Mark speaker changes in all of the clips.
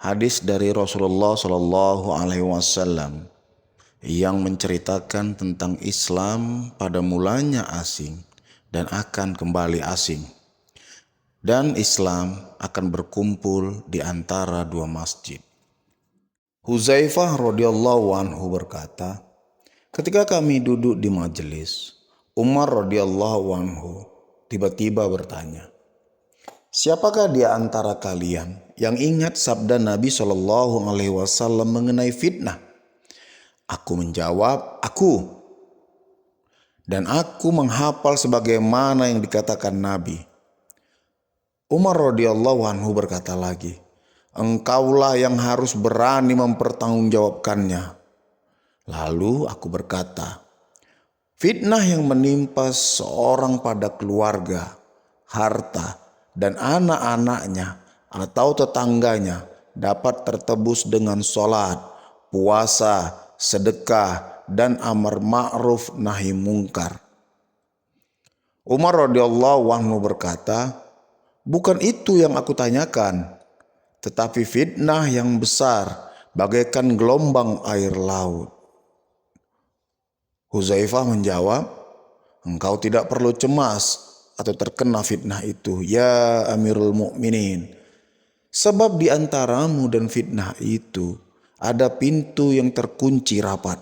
Speaker 1: Hadis dari Rasulullah Shallallahu Alaihi Wasallam yang menceritakan tentang Islam pada mulanya asing dan akan kembali asing, dan Islam akan berkumpul di antara dua masjid. Huzaifah radhiyallahu anhu berkata, ketika kami duduk di majelis, Umar radhiyallahu anhu tiba-tiba bertanya, siapakah di antara kalian yang ingat sabda Nabi Shallallahu Alaihi Wasallam mengenai fitnah? Aku menjawab, aku. Dan aku menghafal sebagaimana yang dikatakan Nabi. Umar radhiyallahu anhu berkata lagi, engkaulah yang harus berani mempertanggungjawabkannya. Lalu aku berkata, fitnah yang menimpa seorang pada keluarga, harta, dan anak-anaknya atau tetangganya dapat tertebus dengan sholat, puasa, sedekah, dan amar ma'ruf nahi mungkar. Umar radhiyallahu anhu berkata, bukan itu yang aku tanyakan, tetapi fitnah yang besar bagaikan gelombang air laut. Huzaifah menjawab, engkau tidak perlu cemas atau terkena fitnah itu, ya Amirul Mukminin. Sebab di antaramu dan fitnah itu ada pintu yang terkunci rapat.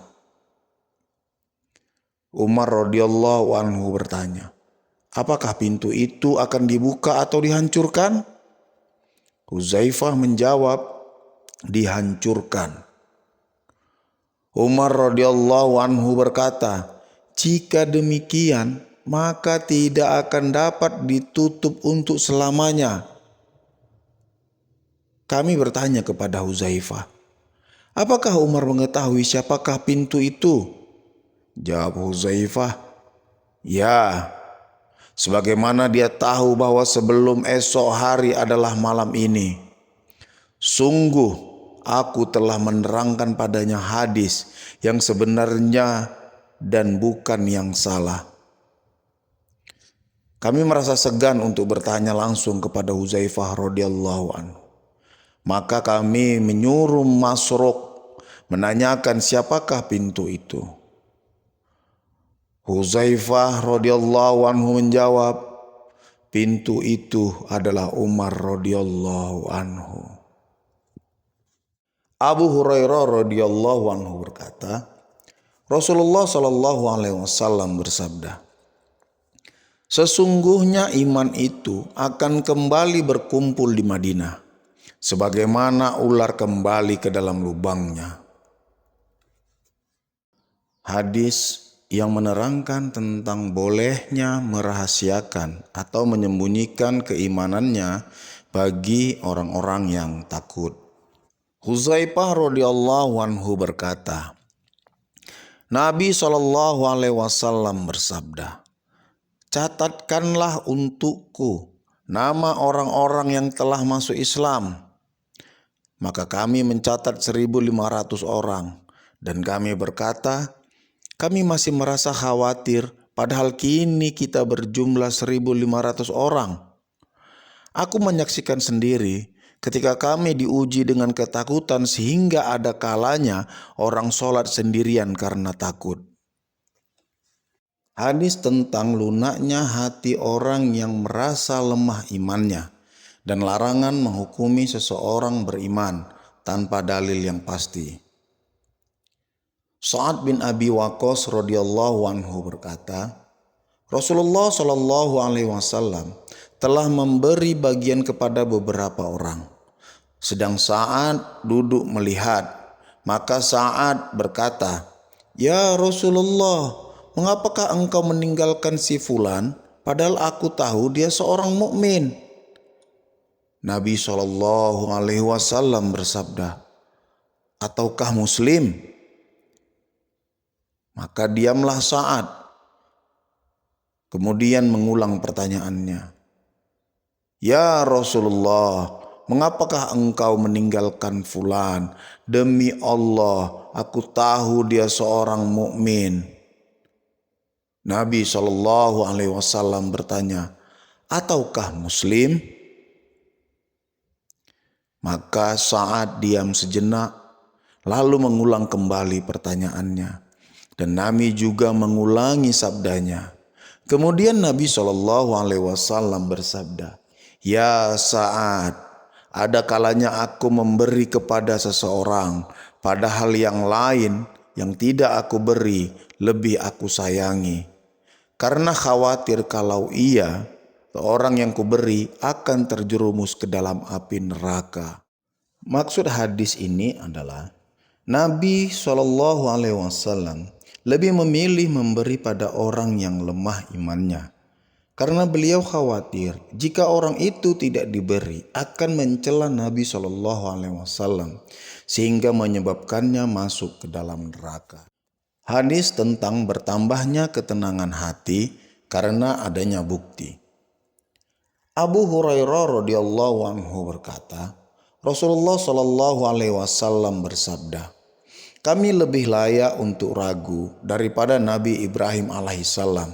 Speaker 1: Umar radhiyallahu anhu bertanya, apakah pintu itu akan dibuka atau dihancurkan? Huzaifah menjawab, dihancurkan. Umar radhiyallahu anhu berkata, jika demikian maka tidak akan dapat ditutup untuk selamanya. Kami bertanya kepada Huzaifah, apakah Umar mengetahui siapakah pintu itu? Jawab Huzaifah, ya, sebagaimana dia tahu bahwa sebelum esok hari adalah malam ini. Sungguh aku telah menerangkan padanya hadis yang sebenarnya dan bukan yang salah. Kami merasa segan untuk bertanya langsung kepada Huzaifah radhiyallahu anhu. Maka kami menyuruh Masruq menanyakan siapakah pintu itu. Huzaifah radhiyallahu anhu menjawab, pintu itu adalah Umar radhiyallahu anhu. Abu Hurairah radhiyallahu anhu berkata, Rasulullah Shallallahu Alaihi Wasallam bersabda, sesungguhnya iman itu akan kembali berkumpul di Madinah, sebagaimana ular kembali ke dalam lubangnya. Hadis yang menerangkan tentang bolehnya merahasiakan atau menyembunyikan keimanannya bagi orang-orang yang takut. Huzaifah radhiyallahu anhu berkata, Nabi Shallallahu Alaihi Wasallam bersabda, catatkanlah untukku nama orang-orang yang telah masuk Islam. Maka kami mencatat 1.500 orang, dan kami berkata, kami masih merasa khawatir padahal kini kita berjumlah 1.500 orang. Aku menyaksikan sendiri ketika kami diuji dengan ketakutan sehingga ada kalanya orang sholat sendirian karena takut. Hadis tentang lunaknya hati orang yang merasa lemah imannya dan larangan menghukumi seseorang beriman tanpa dalil yang pasti. Sa'ad bin Abi Waqqas radhiyallahu anhu berkata, Rasulullah Shallallahu Alaihi Wasallam telah memberi bagian kepada beberapa orang. Sedang Sa'ad duduk melihat, maka Sa'ad berkata, ya Rasulullah, mengapakah engkau meninggalkan si fulan padahal aku tahu dia seorang mukmin? Nabi Shallallahu Alaihi Wasallam bersabda, ataukah muslim? Maka diamlah Sa'ad. Kemudian mengulang pertanyaannya. Ya Rasulullah, mengapakah engkau meninggalkan fulan? Demi Allah, aku tahu dia seorang mukmin. Nabi Shallallahu Alaihi Wasallam bertanya, ataukah muslim? Maka Sa'ad diam sejenak, lalu mengulang kembali pertanyaannya. Dan Nabi juga mengulangi sabdanya. Kemudian Nabi SAW bersabda, "Ya Sa'ad, ada kalanya aku memberi kepada seseorang, padahal yang lain yang tidak aku beri lebih aku sayangi. Karena khawatir kalau ia, orang yang kuberi, akan terjerumus ke dalam api neraka." Maksud hadis ini adalah Nabi SAW lebih memilih memberi pada orang yang lemah imannya. Karena beliau khawatir jika orang itu tidak diberi akan mencela Nabi SAW sehingga menyebabkannya masuk ke dalam neraka. Hadis tentang bertambahnya ketenangan hati karena adanya bukti. Abu Hurairah radhiyallahu anhu berkata, Rasulullah SAW bersabda, "Kami lebih layak untuk ragu daripada Nabi Ibrahim alaihissalam.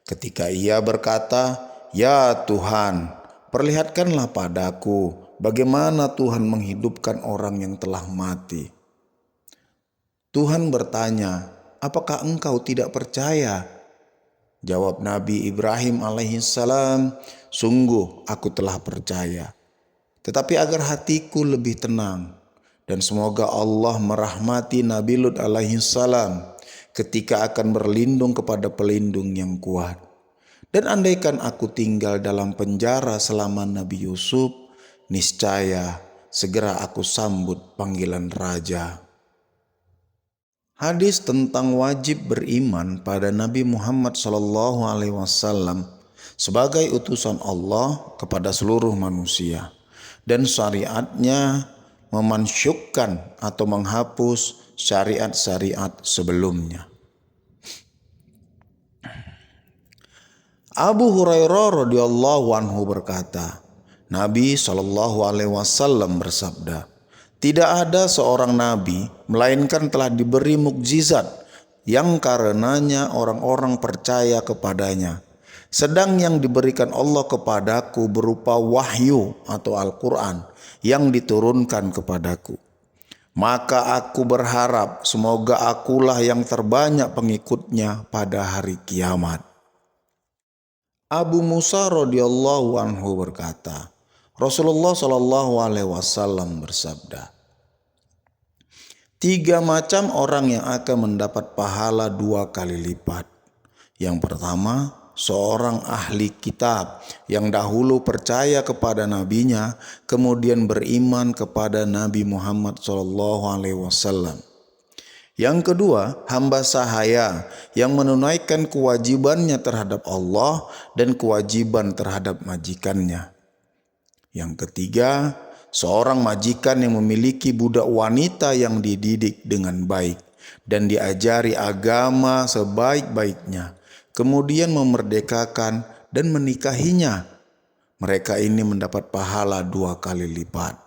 Speaker 1: Ketika ia berkata, 'Ya Tuhan, perlihatkanlah padaku bagaimana Tuhan menghidupkan orang yang telah mati.' Tuhan bertanya, 'Apakah engkau tidak percaya?' Jawab Nabi Ibrahim alaihissalam, 'Sungguh aku telah percaya. Tetapi agar hatiku lebih tenang, dan semoga Allah merahmati Nabi Lut alaihissalam ketika akan berlindung kepada pelindung yang kuat. Dan andaikan aku tinggal dalam penjara selama Nabi Yusuf, niscaya segera aku sambut panggilan raja." Hadis tentang wajib beriman pada Nabi Muhammad SAW sebagai utusan Allah kepada seluruh manusia, dan syariatnya memansyukkan atau menghapus syariat-syariat sebelumnya. Abu Hurairah radhiyallahu anhu berkata, Nabi SAW bersabda, "Tidak ada seorang nabi melainkan telah diberi mukjizat yang karenanya orang-orang percaya kepadanya. Sedang yang diberikan Allah kepadaku berupa wahyu atau Al-Quran yang diturunkan kepadaku. Maka aku berharap semoga akulah yang terbanyak pengikutnya pada hari kiamat." Abu Musa radhiyallahu anhu berkata, Rasulullah SAW bersabda, "Tiga macam orang yang akan mendapat pahala 2 kali lipat. Yang pertama, seorang ahli kitab yang dahulu percaya kepada nabinya, kemudian beriman kepada Nabi Muhammad SAW. Yang kedua, hamba sahaya yang menunaikan kewajibannya terhadap Allah dan kewajiban terhadap majikannya. Yang ketiga, seorang majikan yang memiliki budak wanita yang dididik dengan baik dan diajari agama sebaik-baiknya, kemudian memerdekakan dan menikahinya. Mereka ini mendapat pahala 2 kali lipat."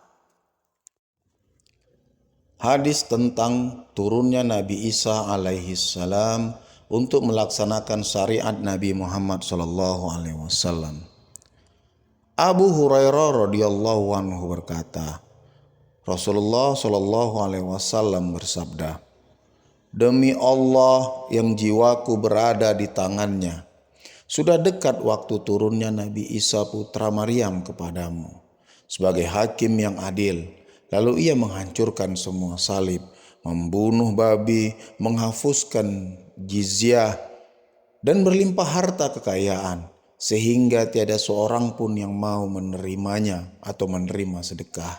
Speaker 1: Hadis tentang turunnya Nabi Isa alaihissalam untuk melaksanakan syariat Nabi Muhammad SAW. Abu Hurairah radhiyallahu anhu berkata, Rasulullah SAW bersabda, "Demi Allah yang jiwaku berada di tangannya, sudah dekat waktu turunnya Nabi Isa putra Maryam kepadamu sebagai hakim yang adil. Lalu ia menghancurkan semua salib, membunuh babi, menghapuskan jizyah, dan berlimpah harta kekayaan, sehingga tiada seorang pun yang mau menerimanya atau menerima sedekah."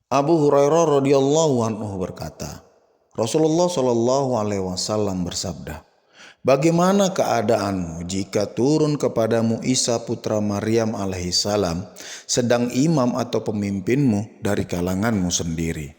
Speaker 1: Abu Hurairah radhiyallahu anhu berkata, Rasulullah SAW bersabda, "Bagaimana keadaanmu jika turun kepadamu Isa putra Maryam alaihissalam sedang imam atau pemimpinmu dari kalanganmu sendiri?"